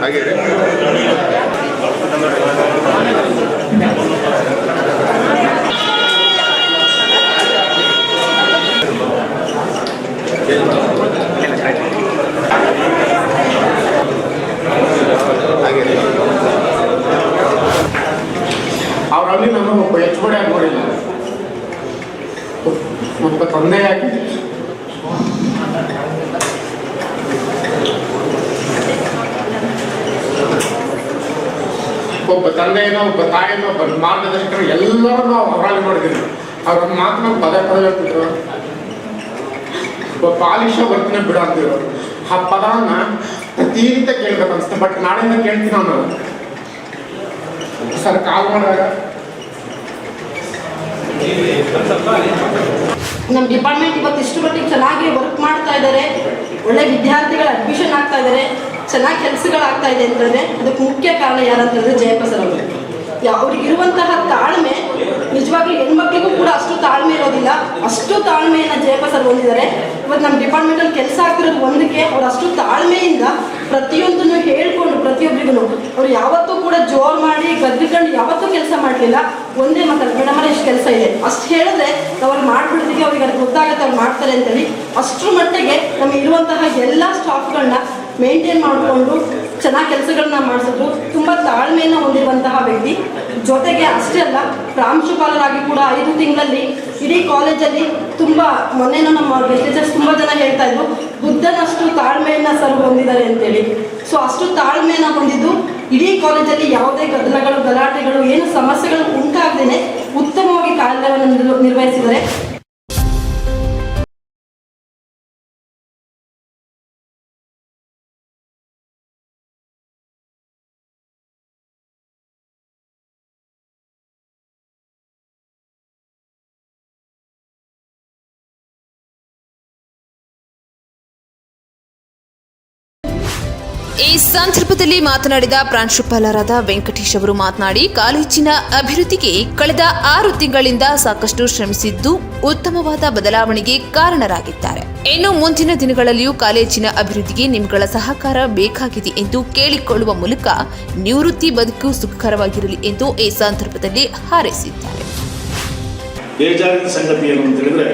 ಹಾಗೆ ಅವರಲ್ಲಿ ನಾನು ಒಬ್ಬ ಹೆಚ್ಚುಗಡೆ ಆಗಿ ನೋಡಿಲ್ಲ, ಒಬ್ಬ ತಂದೆಯಾಗಿ ಒಬ್ಬ ತಂದೆಯನ್ನ, ಒಬ್ಬ ತಾಯಿನ, ಒಬ್ಬ ಮಾರ್ಗದರ್ಶಕರು ಎಲ್ಲರೂ ನಾವು ಅವರಲ್ಲಿ ನೋಡಿದ್ದೀವಿ. ಅವ್ರ ಮಾತು ನಾವು ಪದೇ ಪದೇ ಹೇಳ್ತಿದ್ರು, ಒಬ್ಬ ಪಾಲಿಶ ವರ್ತನೆ ಬಿಡ ಅಂತಿದ್ರು. ಆ ಪದವನ್ನ ಪ್ರತಿನಿತ್ಯ ಕೇಳ್ಬೇಕು ಅನ್ಸುತ್ತೆ. ಬಟ್ ನಾಳೆಯಿಂದ ಕೇಳ್ತೀವಿ ನಾವು ಸರ್ ಕಾಲ್ ಮಾಡಿದಾಗ. ನಮ್ಮ ಡಿಪಾರ್ಟ್ಮೆಂಟ್ ಇವತ್ತು ಇಷ್ಟು ಮಟ್ಟಿಗೆ ಚೆನ್ನಾಗಿ ವರ್ಕ್ ಮಾಡ್ತಾ ಇದ್ದಾರೆ, ಒಳ್ಳೆ ವಿದ್ಯಾರ್ಥಿಗಳ ಅಡ್ಮಿಷನ್ ಆಗ್ತಾ ಇದ್ದಾರೆ, ಚೆನ್ನಾಗಿ ಕೆಲಸಗಳಾಗ್ತಾ ಇದೆ ಅಂತಂದರೆ ಅದಕ್ಕೆ ಮುಖ್ಯ ಕಾರಣ ಯಾರಂತಂದರೆ ಜಯಪ್ಪ ಸರ್ ಅವರು. ಅವ್ರಿಗಿರುವಂತಹ ತಾಳ್ಮೆ ನಿಜವಾಗ್ಲೂ ಹೆಣ್ಮಕ್ಳಿಗೂ ಕೂಡ ಅಷ್ಟು ತಾಳ್ಮೆ ಇರೋದಿಲ್ಲ. ಅಷ್ಟು ತಾಳ್ಮೆಯನ್ನು ಜಯಪ್ಪ ಸರ್ ಹೊಂದಿದ್ದಾರೆ. ಇವತ್ತು ನಮ್ಮ ಡಿಪಾರ್ಟ್ಮೆಂಟಲ್ಲಿ ಕೆಲಸ ಆಗ್ತಿರೋದು ಒಂದಕ್ಕೆ ಅವ್ರು ಅಷ್ಟು ತಾಳ್ಮೆಯಿಂದ ಪ್ರತಿಯೊಂದನ್ನು ಹೇಳ್ಕೊಂಡು ಪ್ರತಿಯೊಬ್ಬರಿಗೂ ಅವ್ರು ಯಾವತ್ತೂ ಕೂಡ ಜೋರು ಮಾಡಿ ಗದ್ದುಕೊಂಡು ಯಾವತ್ತೂ ಕೆಲಸ ಮಾಡಲಿಲ್ಲ. ಒಂದೇ ಮಾತಾಡ ಮೇಡಮಲ್ಲಿ ಇಷ್ಟು ಕೆಲಸ ಇದೆ ಅಷ್ಟು ಹೇಳಿದ್ರೆ ಅವ್ರು ಮಾಡಿಬಿಡ್ತೀವಿ, ಅವ್ರಿಗೆ ಅದು ಗೊತ್ತಾಗುತ್ತೆ ಅವ್ರು ಮಾಡ್ತಾರೆ ಅಂತೇಳಿ ಅಷ್ಟರ ಮಟ್ಟಿಗೆ ನಮಗೆ ಇರುವಂತಹ ಎಲ್ಲ ಸ್ಟಾಫ್ಗಳನ್ನ ಮೇಂಟೈನ್ ಮಾಡಿಕೊಂಡು ಚೆನ್ನಾಗಿ ಕೆಲಸಗಳನ್ನ ಮಾಡಿಸಿದ್ರು. ತುಂಬ ತಾಳ್ಮೆಯನ್ನು ಹೊಂದಿರುವಂತಹ ವ್ಯಕ್ತಿ. ಜೊತೆಗೆ ಅಷ್ಟೇ ಅಲ್ಲ, ಪ್ರಾಂಶುಪಾಲರಾಗಿ ಕೂಡ 5 ತಿಂಗಳಲ್ಲಿ ಇಡೀ ಕಾಲೇಜಲ್ಲಿ ತುಂಬ, ಮೊನ್ನೆನೂ ನಮ್ಮ ಟೀಚರ್ಸ್ ತುಂಬ ಜನ ಹೇಳ್ತಾ ಇದ್ರು ಬುದ್ಧನಷ್ಟು ತಾಳ್ಮೆಯನ್ನು ಸರ್ ಹೊಂದಿದ್ದಾರೆ ಅಂತೇಳಿ. ಸೊ ಅಷ್ಟು ತಾಳ್ಮೆಯನ್ನು ಹೊಂದಿದ್ದು ಇಡೀ ಕಾಲೇಜಲ್ಲಿ ಯಾವುದೇ ಗದ್ದಲಗಳು, ಗಲಾಟೆಗಳು, ಏನು ಸಮಸ್ಯೆಗಳು ಉಂಟಾಗದೇನೆ ಉತ್ತಮವಾಗಿ ಕಾರ್ಯವನ್ನು ನಿರ್ವಹಿಸಿದ್ದಾರೆ. ಈ ಸಂದರ್ಭದಲ್ಲಿ ಮಾತನಾಡಿದ ಪ್ರಾಂಶುಪಾಲರಾದ ವೆಂಕಟೇಶ್ ಅವರು ಮಾತನಾಡಿ, ಕಾಲೇಜಿನ ಅಭಿವೃದ್ಧಿಗೆ ಕಳೆದ 6 ತಿಂಗಳಿಂದ ಸಾಕಷ್ಟು ಶ್ರಮಿಸಿದ್ದು ಉತ್ತಮವಾದ ಬದಲಾವಣೆಗೆ ಕಾರಣರಾಗಿದ್ದಾರೆ. ಇನ್ನು ಮುಂದಿನ ದಿನಗಳಲ್ಲಿಯೂ ಕಾಲೇಜಿನ ಅಭಿವೃದ್ಧಿಗೆ ನಿಮ್ಮಗಳ ಸಹಕಾರ ಬೇಕಾಗಿದೆ ಎಂದು ಕೇಳಿಕೊಳ್ಳುವ ಮೂಲಕ ನಿವೃತ್ತಿ ಬದುಕು ಸುಖಕರವಾಗಿರಲಿ ಎಂದು ಈ ಸಂದರ್ಭದಲ್ಲಿ ಹಾರೈಸಿದ್ದಾರೆ. ಬೇಜಾರಿನ ಸಂಗತಿ ಏನು ಅಂತ ಹೇಳಿದ್ರೆ,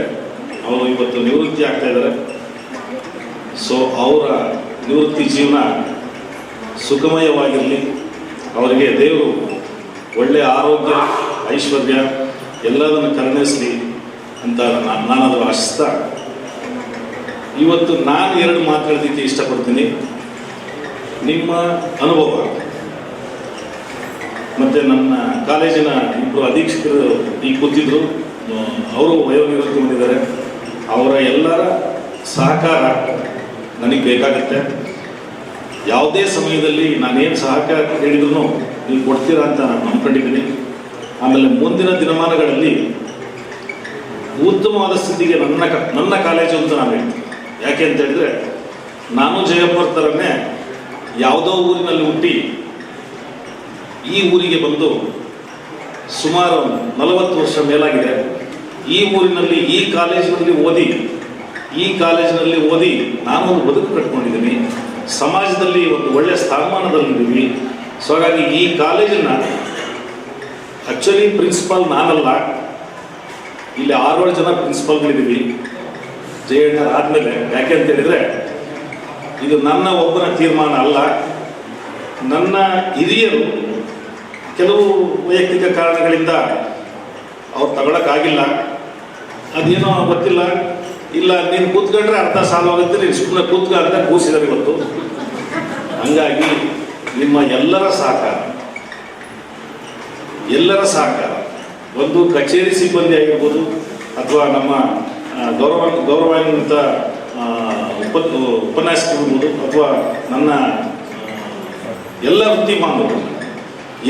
ಅವರು ಇವತ್ತು ನಿವೃತ್ತಿ ಆಗ್ತಾ ಇದ್ದಾರೆ. ಸೊ ಅವರ ನಿವೃತ್ತಿ ಜೀವನ ಸುಖಮಯವಾಗಿರಲಿ, ಅವರಿಗೆ ದೇವರು ಒಳ್ಳೆಯ ಆರೋಗ್ಯ, ಐಶ್ವರ್ಯ ಎಲ್ಲದನ್ನು ಕರುಣಿಸಲಿ ಅಂತ ನಾನು ಅದನ್ನು ಆಶಿಸ್ತಾ, ಇವತ್ತು ನಾನು 2 ಮಾತು ಹೇಳೋದಕ್ಕೆ ಇಷ್ಟಪಡ್ತೀನಿ. ನಿಮ್ಮ ಅನುಭವ ಮತ್ತು ನನ್ನ ಕಾಲೇಜಿನ 2 ಅಧೀಕ್ಷಕರು ಈಗ ಕೂತಿದ್ರು, ಅವರು ವಯೋನಿವೃತ್ತಿ ಹೊಂದಿದ್ದಾರೆ. ಅವರ ಎಲ್ಲರ ಸಹಕಾರ ನನಗೆ ಬೇಕಾಗತ್ತೆ. ಯಾವುದೇ ಸಮಯದಲ್ಲಿ ನಾನೇನು ಸಹಕಾರ ಹೇಳಿದ್ರು ನೀವು ಕೊಡ್ತೀರಾ ಅಂತ ನಾನು ನಂಬ್ಕೊಂಡಿದ್ದೀನಿ. ಆಮೇಲೆ ಮುಂದಿನ ದಿನಮಾನಗಳಲ್ಲಿ ಉತ್ತಮವಾದ ಸ್ಥಿತಿಗೆ ನನ್ನ ಕಾಲೇಜು ಅಂತ ನಾನು ಹೇಳ್ತೀನಿ. ಯಾಕೆ ಅಂತ ಹೇಳಿದ್ರೆ, ನಾನು ಜಯಪ್ಪರ ಥರನೇ ಯಾವುದೋ ಊರಿನಲ್ಲಿ ಹುಟ್ಟಿ ಈ ಊರಿಗೆ ಬಂದು ಸುಮಾರು 40 ವರ್ಷ ಮೇಲಾಗಿದೆ. ಈ ಊರಿನಲ್ಲಿ ಈ ಕಾಲೇಜಿನಲ್ಲಿ ಓದಿ ನಾನು ಒಂದು ಬದುಕು ಕಟ್ಕೊಂಡಿದ್ದೀನಿ. ಸಮಾಜದಲ್ಲಿ ಒಂದು ಒಳ್ಳೆಯ ಸ್ಥಾನಮಾನದಲ್ಲಿದ್ದೀವಿ. ಸೊ ಹಾಗಾಗಿ ಈ ಕಾಲೇಜನ್ನು ಆ್ಯಕ್ಚುಲಿ ಪ್ರಿನ್ಸಿಪಾಲ್ ನಾನಲ್ಲ, ಇಲ್ಲಿ 6-7 ಜನ ಪ್ರಿನ್ಸಿಪಾಲ್ಗಳಿದ್ದೀವಿ ಜಯಣ್ಣ ಆದಮೇಲೆ. ಯಾಕೆ ಅಂತ ಹೇಳಿದರೆ, ಇದು ನನ್ನ ಒಬ್ಬನ ತೀರ್ಮಾನ ಅಲ್ಲ. ನನ್ನ ಹಿರಿಯರು ಕೆಲವು ವೈಯಕ್ತಿಕ ಕಾರಣಗಳಿಂದ ಅವ್ರು ತಗೊಳಕ್ಕಾಗಿಲ್ಲ. ಅದೇನೋ ಗೊತ್ತಿಲ್ಲ, ಇಲ್ಲ ನೀನು ಕೂತ್ಕೊಂಡ್ರೆ ಅರ್ಧ ಸಾಲ ಹೋಗುತ್ತೆ, ನೀನು ಸುಮ್ಮನೆ ಕೂತ್ಕ ಅಂತ ಕೂರಿಸಿದ್ದಾರೆ ಇವತ್ತು. ಹಂಗಾಗಿ ನಿಮ್ಮ ಎಲ್ಲರ ಸಹಕಾರ ಒಂದು ಕಚೇರಿ ಸಿಬ್ಬಂದಿ ಆಗಿರ್ಬೋದು, ಅಥವಾ ನಮ್ಮ ಗೌರವಾನ್ವಿತ ಉಪನ್ಯಾಸಕರಿರ್ಬೋದು, ಅಥವಾ ನನ್ನ ಎಲ್ಲ ವೃತ್ತಿ ಬಾಂಧವರು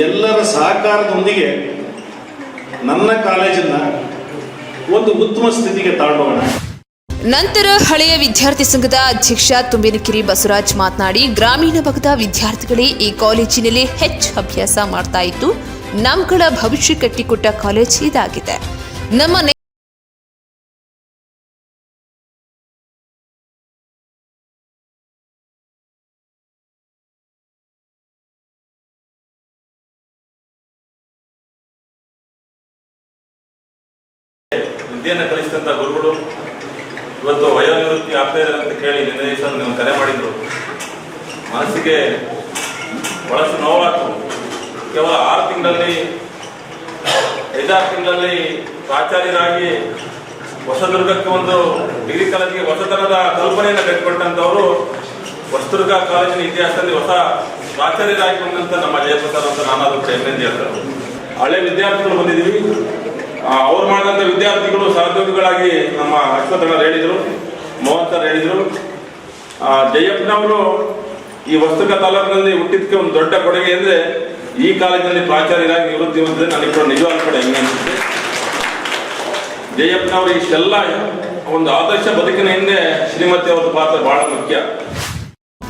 ಎಲ್ಲರ ಸಹಕಾರದೊಂದಿಗೆ ನನ್ನ ಕಾಲೇಜನ್ನು ಒಂದು ಉತ್ತಮ ಸ್ಥಿತಿಗೆ ತಗೊಂಡೋಗೋಣ. ನಂತರ ಹಳೆಯ ವಿದ್ಯಾರ್ಥಿ ಸಂಘದ ಅಧ್ಯಕ್ಷ ತುಂಬಿನಕೆರೆ ಬಸವರಾಜ್ ಮಾತನಾಡಿ, ಗ್ರಾಮೀಣ ಭಾಗದ ವಿದ್ಯಾರ್ಥಿಗಳೇ ಈ ಕಾಲೇಜಿನಲ್ಲಿ ಹೆಚ್ಚು ಅಭ್ಯಾಸ ಮಾಡ್ತಾ ಇದ್ದು ನಮ್ಗಳ ಭವಿಷ್ಯ ಕಟ್ಟಿಕೊಟ್ಟ ಕಾಲೇಜ್ ಇದಾಗಿದೆ. ನಮ್ಮ ವಿದ್ಯೆಯನ್ನು ಕಲಿಸಿದಂಥ ಗುರುಗಳು ಇವತ್ತು ವಯೋನಿವೃತ್ತಿ ಆಗ್ತಾ ಇದ್ದಾರೆ ಅಂತ ಕೇಳಿ ನಿನ್ನೆ ದಿವಸ ನೀವು ಕರೆ ಮಾಡಿದ್ರು. ಮನಸ್ಸಿಗೆ ಬಹಳಷ್ಟು ನೋವಾಯಿತು. ಕೇವಲ 6 ತಿಂಗಳಲ್ಲಿ 5-6 ತಿಂಗಳಲ್ಲಿ ಪ್ರಾಚಾರ್ಯರಾಗಿ ಹೊಸದುರ್ಗಕ್ಕೆ ಒಂದು ಡಿಗ್ರಿ ಕಾಲೇಜಿಗೆ ಹೊಸತನದ ಕಲ್ಪನೆಯನ್ನು ಕಟ್ಟಿಕೊಟ್ಟಂಥವರು ಹೊಸದುರ್ಗ ಕಾಲೇಜಿನ ಇತಿಹಾಸದಲ್ಲಿ ಹೊಸ ಪ್ರಾಚಾರ್ಯರಾಗಿ ಬಂದಂಥ ನಮ್ಮ ಜಯಪ್ರಸಾದ್ ಅಂತ ನಾನು ಅದಕ್ಕೆ ಹೆಮ್ಮೆಯಿಂದ ಹೇಳ್ತಾರೆ. ಹಳೆ ವಿದ್ಯಾರ್ಥಿಗಳು ಬಂದಿದ್ದೀವಿ. ಅವ್ರು ಮಾಡಿದಂಥ ವಿದ್ಯಾರ್ಥಿಗಳು ಸಹೋದ್ಯೋಗಿಗಳಾಗಿ ನಮ್ಮ ಅಶ್ವಥಣ್ಣ ಹೇಳಿದರು, ಮೋಹನ್ ಸರ್ ಹೇಳಿದರು. ಜಯಪ್ಪನವರು ಈ ಹೊಸದುರ್ಗ ತಾಲೂಕಿನಲ್ಲಿ ಹುಟ್ಟಿದ್ದಕ್ಕೆ ಒಂದು ದೊಡ್ಡ ಕೊಡುಗೆ ಅಂದರೆ ಈ ಕಾಲೇಜಿನಲ್ಲಿ ಪ್ರಾಚಾರ್ಯರಾಗಿ ನಿವೃತ್ತಿ ಹೊಂದಿದ್ರೆ ನನಗೆ ಕೂಡ ನಿಜವಾದ ಕಡೆ ಹೆಮ್ಮೆ ಅನಿಸುತ್ತೆ. ಜಯಪ್ಪನವರು ಇಷ್ಟೆಲ್ಲ ಒಂದು ಆದರ್ಶ ಬದುಕಿನ ಹಿಂದೆ ಶ್ರೀಮತಿ ಅವರ ಪಾತ್ರ ಬಹಳ ಮುಖ್ಯ.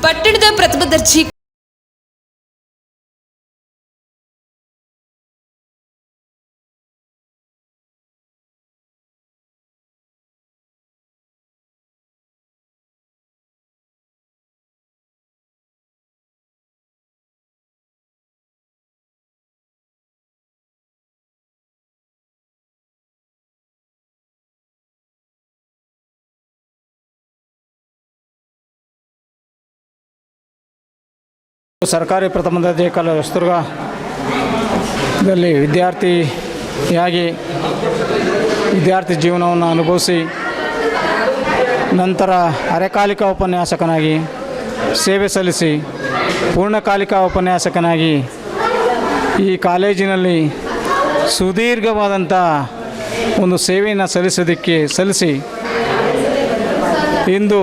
ಪಟ್ಟಣದ ಪ್ರಥಮ ದರ್ಜೆ ಸರ್ಕಾರಿ ಪ್ರಥಮ ದರ್ಜೆ ಕಾಲೇಜು ಹೊಸದುರ್ಗದಲ್ಲಿ ವಿದ್ಯಾರ್ಥಿಯಾಗಿ ವಿದ್ಯಾರ್ಥಿ ಜೀವನವನ್ನು ಅನುಭವಿಸಿ ನಂತರ ಅರೆಕಾಲಿಕ ಉಪನ್ಯಾಸಕನಾಗಿ ಸೇವೆ ಸಲ್ಲಿಸಿ ಪೂರ್ಣಕಾಲಿಕ ಉಪನ್ಯಾಸಕನಾಗಿ ಈ ಕಾಲೇಜಿನಲ್ಲಿ ಸುದೀರ್ಘವಾದಂಥ ಒಂದು ಸೇವೆಯನ್ನು ಸಲ್ಲಿಸಿ ಇಂದು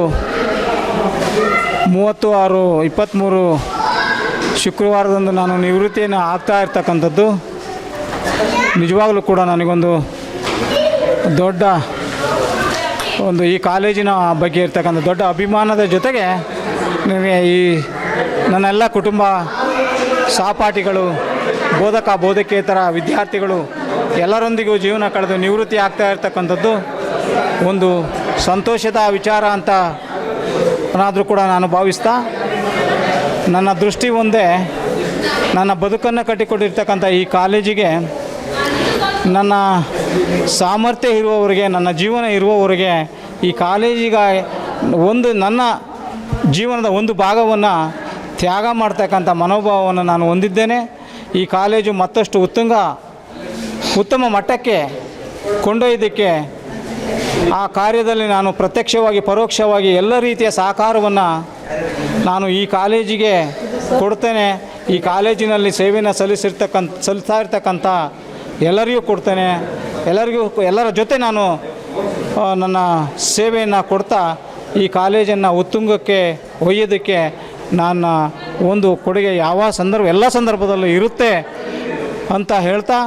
30/6/23 ಶುಕ್ರವಾರದಂದು ನಾನು ನಿವೃತ್ತಿಯನ್ನು ಆಗ್ತಾ ಇರ್ತಕ್ಕಂಥದ್ದು ನಿಜವಾಗಲೂ ಕೂಡ ನನಗೊಂದು ದೊಡ್ಡ ಈ ಕಾಲೇಜಿನ ಬಗ್ಗೆ ಇರ್ತಕ್ಕಂಥ ದೊಡ್ಡ ಅಭಿಮಾನದ ಜೊತೆಗೆ ನನಗೆ ಈ ನನ್ನೆಲ್ಲ ಕುಟುಂಬ ಸಹಪಾಠಿಗಳು ಬೋಧಕೇತರ ವಿದ್ಯಾರ್ಥಿಗಳು ಎಲ್ಲರೊಂದಿಗೂ ಜೀವನ ಕಳೆದು ನಿವೃತ್ತಿ ಆಗ್ತಾ ಇರ್ತಕ್ಕಂಥದ್ದು ಒಂದು ಸಂತೋಷದ ವಿಚಾರ ಅಂತ ಏನಾದರೂ ಕೂಡ ನಾನು ಭಾವಿಸ್ತಾ ನನ್ನ ದೃಷ್ಟಿ ಒಂದೇ ನನ್ನ ಬದುಕನ್ನು ಕಟ್ಟಿಕೊಟ್ಟಿರ್ತಕ್ಕಂಥ ಈ ಕಾಲೇಜಿಗೆ ನನ್ನ ಸಾಮರ್ಥ್ಯ ಇರುವವರಿಗೆ ನನ್ನ ಜೀವನ ಇರುವವರಿಗೆ ಈ ಕಾಲೇಜಿಗೆ ನನ್ನ ಜೀವನದ ಒಂದು ಭಾಗವನ್ನು ತ್ಯಾಗ ಮಾಡ್ತಕ್ಕಂಥ ಮನೋಭಾವವನ್ನು ನಾನು ಹೊಂದಿದ್ದೇನೆ. ಈ ಕಾಲೇಜು ಮತ್ತಷ್ಟು ಉತ್ತಮ ಮಟ್ಟಕ್ಕೆ ಕೊಂಡೊಯ್ಯೋದಕ್ಕೆ ಆ ಕಾರ್ಯದಲ್ಲಿ ನಾನು ಪ್ರತ್ಯಕ್ಷವಾಗಿ ಪರೋಕ್ಷವಾಗಿ ಎಲ್ಲ ರೀತಿಯ ಸಹಕಾರವನ್ನು ನಾನು ಈ ಕಾಲೇಜಿಗೆ ಕೊಡ್ತೇನೆ. ಈ ಕಾಲೇಜಿನಲ್ಲಿ ಸೇವೆಯನ್ನು ಸಲ್ಲಿಸ್ತಾ ಇರ್ತಕ್ಕಂಥ ಎಲ್ಲರಿಗೂ ಕೊಡ್ತೇನೆ. ಎಲ್ಲರ ಜೊತೆ ನಾನು ನನ್ನ ಸೇವೆಯನ್ನು ಕೊಡ್ತಾ ಈ ಕಾಲೇಜನ್ನು ಉತ್ತುಂಗಕ್ಕೆ ಒಯ್ಯೋದಕ್ಕೆ ನನ್ನ ಒಂದು ಕೊಡುಗೆ ಎಲ್ಲ ಸಂದರ್ಭದಲ್ಲೂ ಇರುತ್ತೆ ಅಂತ ಹೇಳ್ತಾ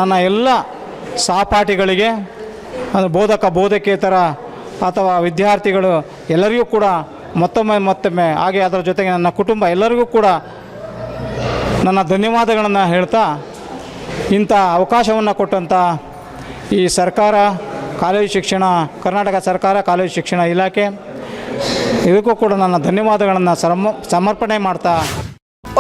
ನನ್ನ ಎಲ್ಲ ಸಹಪಾಠಿಗಳಿಗೆ ಬೋಧಕೇತರ ಅಥವಾ ವಿದ್ಯಾರ್ಥಿಗಳು ಎಲ್ಲರಿಗೂ ಕೂಡ ಮತ್ತೊಮ್ಮೆ ಹಾಗೆ ಅದರ ಜೊತೆಗೆ ನನ್ನ ಕುಟುಂಬ ಎಲ್ಲರಿಗೂ ಕೂಡ ನನ್ನ ಧನ್ಯವಾದಗಳನ್ನು ಹೇಳ್ತಾ ಇಂಥ ಅವಕಾಶವನ್ನು ಕೊಟ್ಟಂಥ ಈ ಕರ್ನಾಟಕ ಸರ್ಕಾರ ಕಾಲೇಜು ಶಿಕ್ಷಣ ಇಲಾಖೆ ಇದಕ್ಕೂ ಕೂಡ ನನ್ನ ಧನ್ಯವಾದಗಳನ್ನು ಸಮರ್ಪಣೆ ಮಾಡ್ತಾ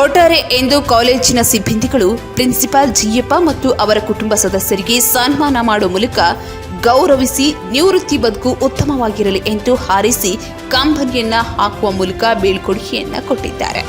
ಒಟ್ಟಾರೆ ಎಂದು ಕಾಲೇಜಿನ ಸಿಬ್ಬಂದಿಗಳು ಪ್ರಿನ್ಸಿಪಾಲ್ ಜಿಯಪ್ಪ ಮತ್ತು ಅವರ ಕುಟುಂಬ ಸದಸ್ಯರಿಗೆ ಸನ್ಮಾನ ಮಾಡುವ ಮೂಲಕ ಗೌರವಿಸಿ ನಿವೃತ್ತಿ ಬದುಕು ಉತ್ತಮವಾಗಿರಲಿ ಎಂದು ಹಾರೈಸಿ ಕಂಬನಿಯನ್ನ ಹಾಕುವ ಮೂಲಕ ಬೀಳ್ಕೊಡುಗೆಯನ್ನ ಕೊಟ್ಟಿದ್ದಾರೆ.